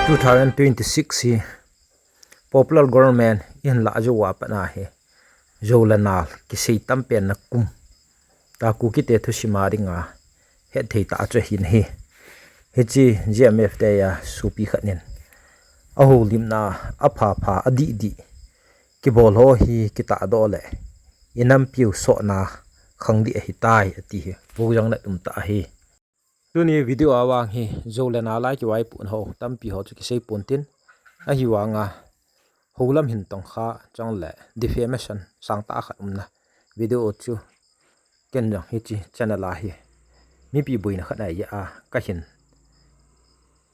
2026 hi popular government in la jo wa pa na he jolanal ki sei tampen na kum ta ku ki te thu sima ringa he thei ta cha hin he he chi gmf te ya supi khanin a ho lim na a pha adi di ki bol ho hi ki ta do le inam piu so na khang di hi tai ati he bo jang na tum ta hi tu ni video awang hi jolana lai ki wai pun ho tampi ho chu ki sei pun tin a hi wanga holam hin tong kha chang le defamation sang ta khat na video chu ken jang hi chi channel a hi mi pi buina khat ai ya a ka hin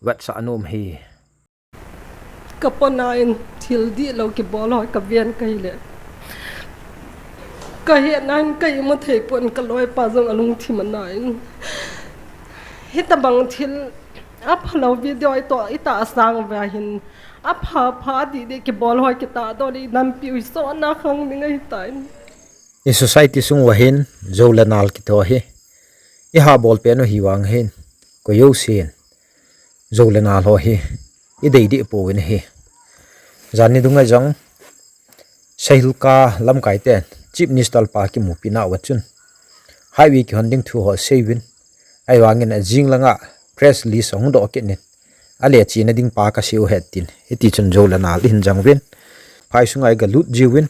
wat sa anom hi kaponain thil di lo ki bol ho ka vian kai le ka he nan kai mo thei pon ka loi pa jong alung thimanai hitabang thil aphalo video to ita sang wa hin apha di ki bol ho ki ta do di nam pi so na khang ni ngai tai in society sung wahin jolanal ki to he I ha bol pe no hi wang hen ko Jousei jolanal ho he I dei di po in he zani dunga jang sahilka lam kai ten chief minister pa ki mu pina wachun highway ki honding thu ho sewin ai wangin a jing langa press release ong do ke ne ale chi na ding pa ka siu het tin eti chun jolanal in jangwin phai sungai ga lut jiwin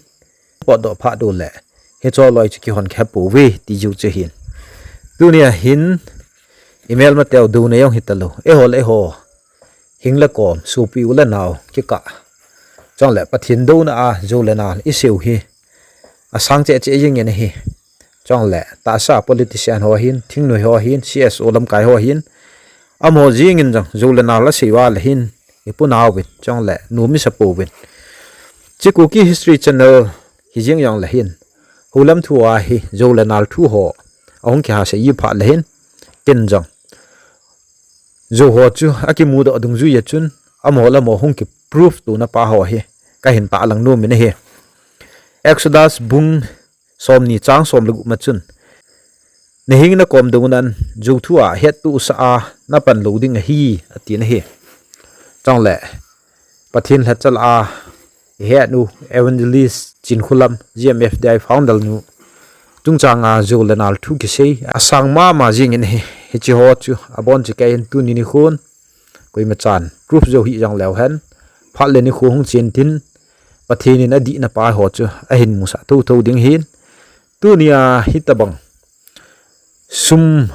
po do pha do le he cho loi chi ki hon kha pu we ti ju che hin dunia hin email ma tel du ne yong hitalo e ho hingla kom su pi ula naw ki ka chang le pathin do na a jolanal I siu hi a sang che yeng ne hi chong le ta sa politician ho hin thing no ho hin CSO lam kai ho hin amo jing in jang jolanal la siwa la hin ipunaw bit chong le numi sa po bit chiku ki history channel hi jing yang la hin hulam thuwa hi jolanal thu ho ong kha se yi pha la hin ken jang jo ho chu akimu do dung ju ye chun amo la mo hung ki proof tu na pa ho hi ka hin ta lang no mi ne he exodus bung somni chang som lugu machun nehing na kom dungunan ju thua het tu sa a na pan loading hi atin he chang le pathin la chal a he nu evangelist chin khulam gmf dai founder nu tung changa jolanal thu ki sei asang ma jing in he chi ho chu abon chi kai tu ni khon koi ma chan proof jo hi jang lew han phal le ni khu hung chen tin pathin in adi na pa ho chu a hin musa tho ding hin tunia hitabang sum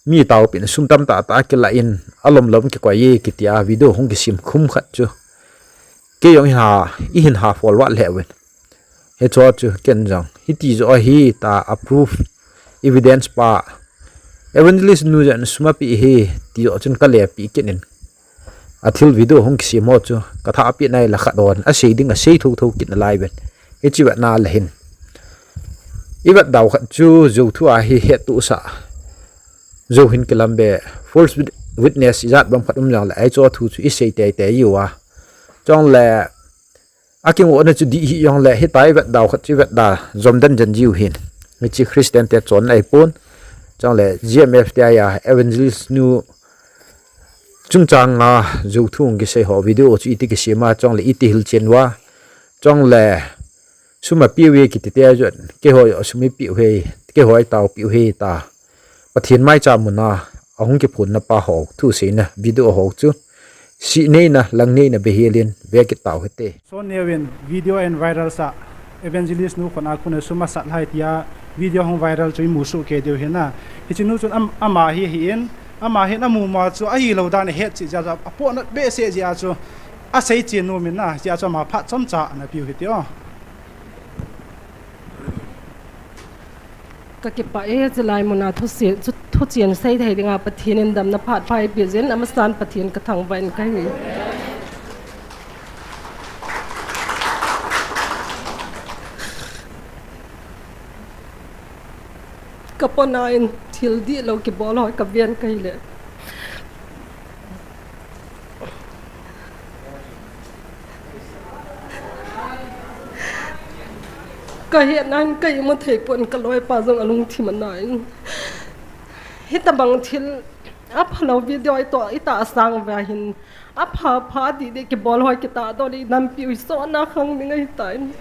mi taw pin sum tam ta ke la in alom lom ki kwai ki tia video hong ki sim khum khat chu ke yong ha I hin ha fol wa lewen he cho chu ken jang hi ti zo hi ta approve evidence pa evangelist nu jan suma pi he ti o chun ka le pi kenin athil video hong ki sim ho chu ka tha pi nai la kha don a sei ding a sei tho kin lai ben he chi wa na la hin ibat daw khat chu zo thu a hi het tu sa zo hin kilambe false witness izat bam khatum jang la ai cho thu chu I sei te yuwa chong le aking ona chu di hi yong le hi tai bat daw khat chi bat da zomdan jan jiu hin mi chi christian te chon ai pon chong le gmf te ya evangelist nu chung chang nga zo thung ki sei ho video chu iti ki sima chong le iti hil chenwa chong le suma piwe ki te jon ke hoi sumi piwe ke hoi taw piwe ta pathin mai cha muna ahung ki phun na pa ho thu se na video ho chu si nei na lang nei na behelin ve ki taw hete so newin video and viral sa evangelist nu khona khuna suma sat hai tia video hong viral chui musu ke deu hena hichinu chun ama hi hin ama hin amu ma chu a hi lo dan het chi ja apo na be se ja chu a sei chin nu min na ja chu ma pha chom cha na piu hitio ka ke pa e chlai mona thu chian sei thei dinga pathin in dam na phat phai pi zen amasan pathin ka thang vain kai ni kaponain thil di lo ki bol ho ka vian kai le ka he nan kai mo thei pon ka loi pa jong alung thimanai hitabang thil Apalo video ito itaasang bahin. Apa di ke bol hoy kita do di nampi so na khang ni ngai tain.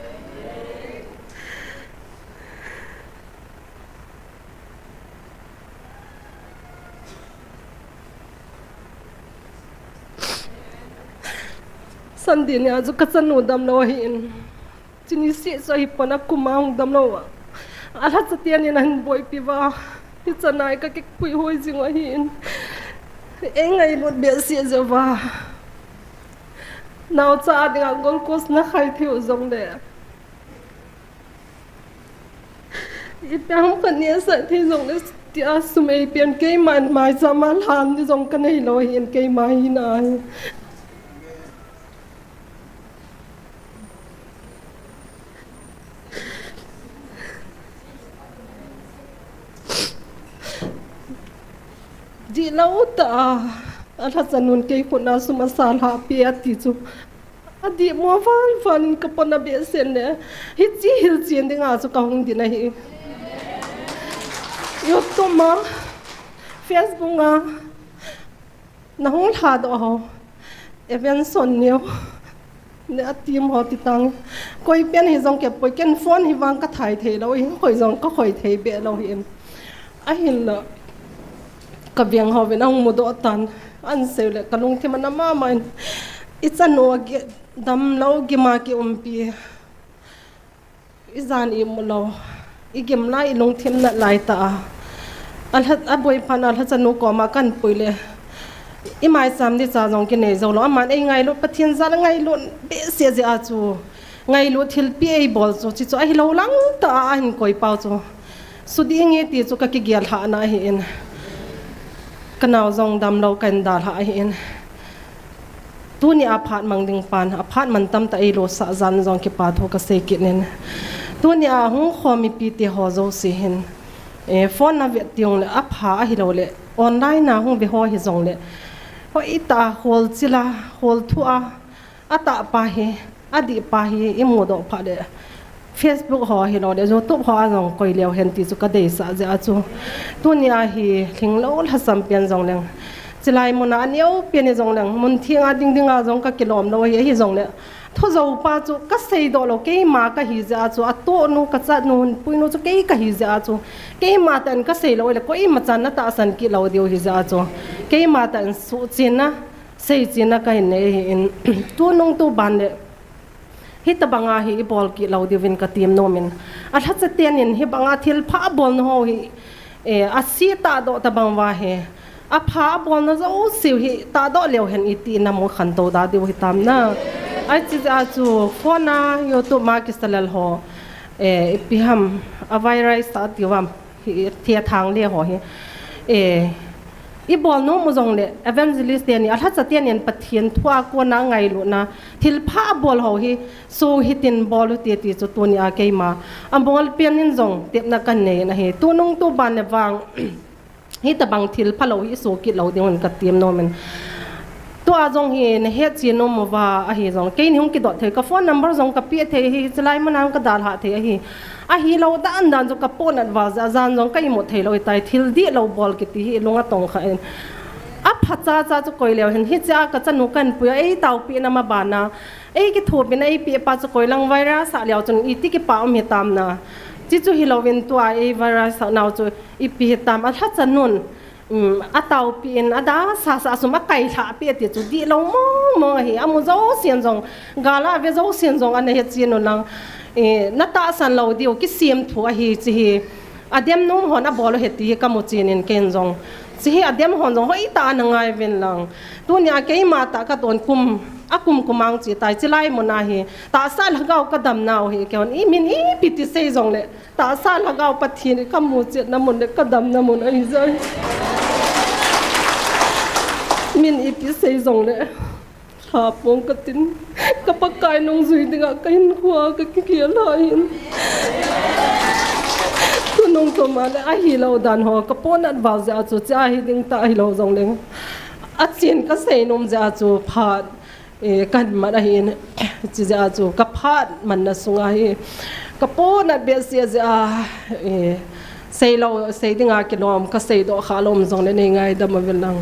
Sandi ni azu kasanu dam lo hin. Chini si so hipana kumang dam lo. Alat satian ni nan boy piwa. Itsanai ka ke pui hoi jingwa hin. Engai lot be si zova. Now cha ding angol kos na khai thiu zong le. Ipang kan ne sa thi zong le tia sumei pian ke man mai samal han ni zong kan nei lo hin ke mai na. Di lauta ala sanun ke kuna sumasal ha piati chu adi mo van ka pana be sen ne hi chi hil chen dinga chu ka hung din hi yo to ma Facebook nga na hong tha do ho even son neo ne atim ho ti tang koi pen hi jong ke poi ken phone hi wang ka thai the lo hi khoi jong ka khoi the be lo hi a hin la ka viang ho ve nang mudo tan an seule kalung thi manama main it's no ge dam lo ge ma ki umpi izan I mulo igem lai long thim na lai ta al hat aboi pan al hat chanu ko ma kan puile I mai sam di cha jong ki ne zo lo man ei ngai lo pathian za ngai lo be se je a chu ngai lo thil pi ei bol chu chi chu a hi lo lang ta an koi pau chu sudi nge ti chu ka ki gyal ha na hi in kanao zong dam lo kan dal ha hin tu ni aphat mang ding pan aphat man tam ta elo sa zan zong ki pa tho ka se ki nen tu ni a hu khomi pi ti ho zo si hin phone na vet tiong le apha hi lo le online na hu be ho hi zong le ho ita hol chila hol thu a ata pa hi adi pa hi I mu do pha le Facebook ho hi lo de YouTube ho azong koi leo hen ti chu ka dei sa ja chu tu ni a hi thing lo la sam pian zong leng chilai mona aneu pian zong leng mun thianga ding ding a zong ka kilom lo hi zong le tho zo pa chu ka sei do lo ke ma ka hi ja chu a to nu ka cha nu pui nu chu ke ka hi ja chu ke ma tan ka sei lo le ko I ma chan na ta san ki lo dio hi ja chu ke ma tan su chin na sei chin na ka ne in tu nong tu ban le hi ta banga hi bol ki lo divin ka tim no min a tha cha ten in hi banga thil pha bol no ho hi a si ta do ta bang wa he a pha bol no zo siu hi ta do leo hen iti na mo khan to da di hi tam na ai chi a chu phone na youtube ma ki salal ho pi ham a virus ta ti wam hi thia thang le ho hi I bol no mo zong le evangelist ni a tha cha ten in pathian thua ko na ngai lu na thil pha bol ho hi so hitin bol ti ti chu tu ni a ke ma ambol pian in zong te na kan ne na he tu nong tu ban ne wang hi ta bang thil pha lo hi so ki lo ding ka tiam no men to a zong hi ne he chi no mo wa a hi zong ke ni hung ki dot the ka phone number zong ka pi the hi chlai manam ka dal ha the hi a hi lo da an dan zo ka pon at wa za zan zong kai mo the lo tai thil di lo bol ki ti hi lunga tong kha en a pha cha cha chu koi lew hen hi cha ka chanu kan pu ei tau pi na ma ba na ei ki thu bi na ei pi pa chu koi lang virus sa lew chun I ti ki pa mi tam na chi chu hi lo win tu a ei virus sa naw chu I pi tam a tha chanun a tau pi en ada sa sa su ma kai tha pi ti chu di lo mo hi amu zo sian zong gala ve zo sian zong an he chi no lang na ta san lo dio ki sim thu a hi chi hi adem num hon a bol he ti ka mo chin in ken zong chi hi adem hon zong hoi ta na ngai ven lang tu nya ke ma ta ka ton kum akum kumang chi tai chi lai mo na hi ta sa lagaw ka dam naw hi ke on I min I pi ti sei zong le ta sa lagaw pathin ka mo chi na mon le ka dam na mon ai zai min I pi sei zong le ha pong ka tin ka pakai nong zui dinga ka hin khwa ka ki la hin tu nong to ma le a hi lo dan ho ka pon at wal ja chu cha hi ding ta hi lo zong leng a chin ka sei nom ja chu phat kan ma da hin chi ja chu ka phat man na sunga hi ka pon at be se ja sei lo sei dinga kilom ka sei do khalom zong le nei ngai da ma vel nang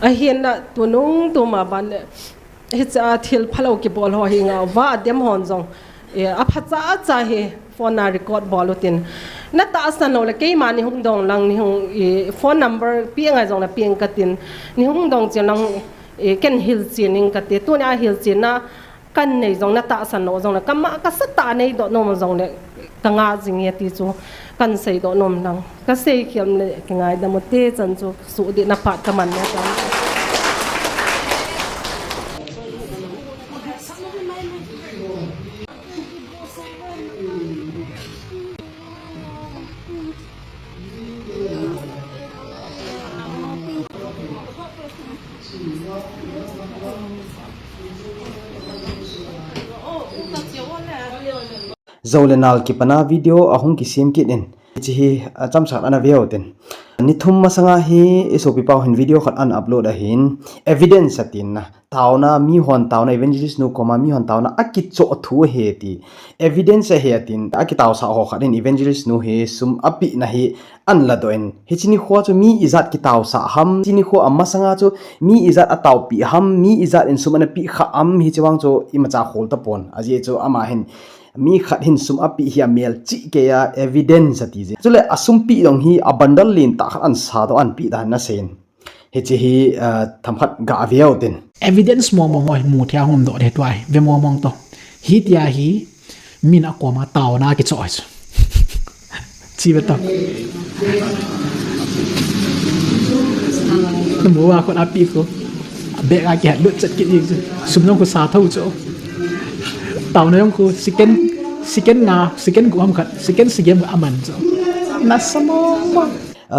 a hian na tu nung tu ma ban le hi cha thil phalo ki bol ho hi nga wa dem hon zong e a phacha cha he phone na record bolutin na ta san lo le ke ma ni hung dong lang ni hung e phone number pi ngai zong la piang katin ni hung dong chen lang e ken hil chin ing ka te tu na hil chin na kan nei zong na ta san no zong la kama ka sa ta nei do no zong le ka nga jing ye ti chu kan sei do nom nang ka sei khiam le ka ngai da mo te chan chu su di na phat ka man ne ta Zaulenal ki pana video ahung ki sim kit in chi cham sak ana veo ten ni thum masanga hi isopi pau hin video khat an upload a hin evidence atin na tauna mi hon tauna evangelist nu koma mi hon tauna akit cho thu he ti evidence he atin akitaw sa ho khatin evangelist nu he sum api na hi an la doen hi chini kho chu mi izat kitaw sa ham chini kho amma sanga chu mi izat ataw pi ham mi izat in sum ana pi kha am hi chawang chu imacha khol ta pon aji chu ama hin mi khat hin sum api hi mel chi ke ya evidence ati je chule asum pi dong hi abandal lin ta an sa do an pi dan na sen he chi hi thamkhat ga aviao ten evidence mo mo mu thia hom do de twai ve mo mong to hi tia hi min a ko ma taw na ki choice chi beta mo wa ko api ko be ga ke lut chat ki sum nong ko sa thau cho tàu này không khu second nga second của ông khát second của aman cho na samo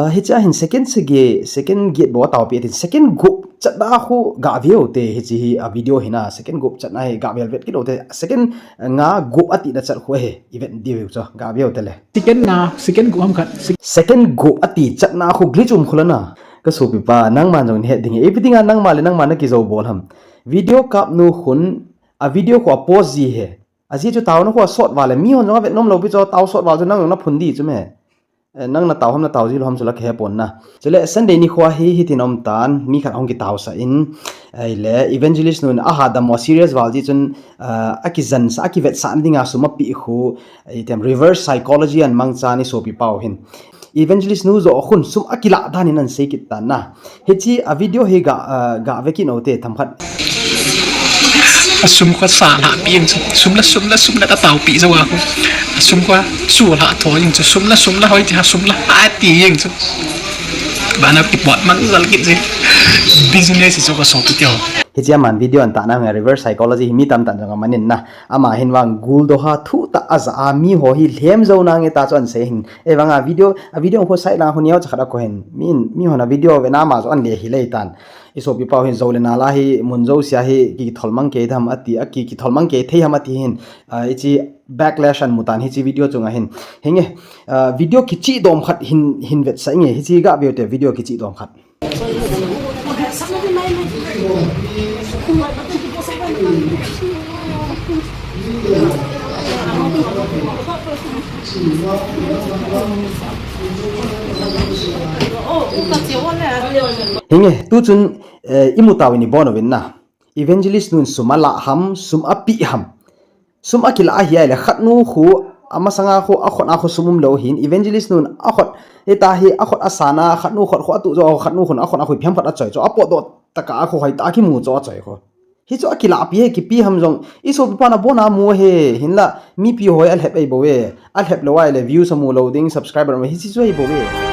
hi cha hin second get bo tàu pi tin second group chat da khu ga veo te hi chi hi a video hina second group chat nai ga vel vet ki do te second nga group ati da chat khu he event di cho ga veo te le second nga second của ông khát second group ati chat na khu glitchum khulana ka so pi pa nang man jong he ding everything nang ma le nang ma na ki zo bol ham video kap nu khun a video ko post ji he aji chu taw na ko shot wale mi hon jong nom lo bi cho taw shot wal chu nang na phundi chu me nang na taw ham na taw ji lo ham chu la khe pon na chule sunday ni khwa hi tinom tan mi khat hong ki taw sa in ai le evangelist nun a ha da mo serious wal ji chun akizan sa akivet sa andinga suma pi khu item reverse psychology and mangcha ni so pi paw hin evangelist nu zo khun sum akila dhanin an sei kit tan na hechi a video he ga veki no te thamkhat sum qua sa la pieng sum la ta tàu pi zawa ko sum qua su la tho yin chu sum la hoi ti sum la a ti yin chu bana pi bot mang zal kit je business is ko so pi tyo hechi man video an ta na reverse psychology mi tam tan jang manin na ama hinwang gul do ha thu ta az a mi ho hi lhem zo na nge ta chon se hin ewanga video ko sai la honiao chakha ko hen mi hona video ve na ma zo an le hi le tan iso pi pau hin zolena la hi munzo sia hi ki tholmang ke dham ati aki ki tholmang ke thei ham ati hin ichi backlash an mutan hi chi video chunga hin henge video ki chi dom khat hin vet sa nge hi chi ga biote video ki chi dom khat hinge tu chun imutawi ni bonovin na evangelist nun sumala ham sum api ham sum akila hi le khatnu khu amasanga khu akhot a khu sumum lo hin evangelist nun akhot eta hi akhot asana khatnu khot kho tu zo khatnu khun akhot a khu phiam phat a choi cho apo do taka a khu hai ta ki mu cho choi kho hi cho akila api he ki pi ham jong iso pa na bona mu he hinla mi pi hoi al heb ei bo we al heb lo wa le views amu loading subscriber ma hi chi choi bo we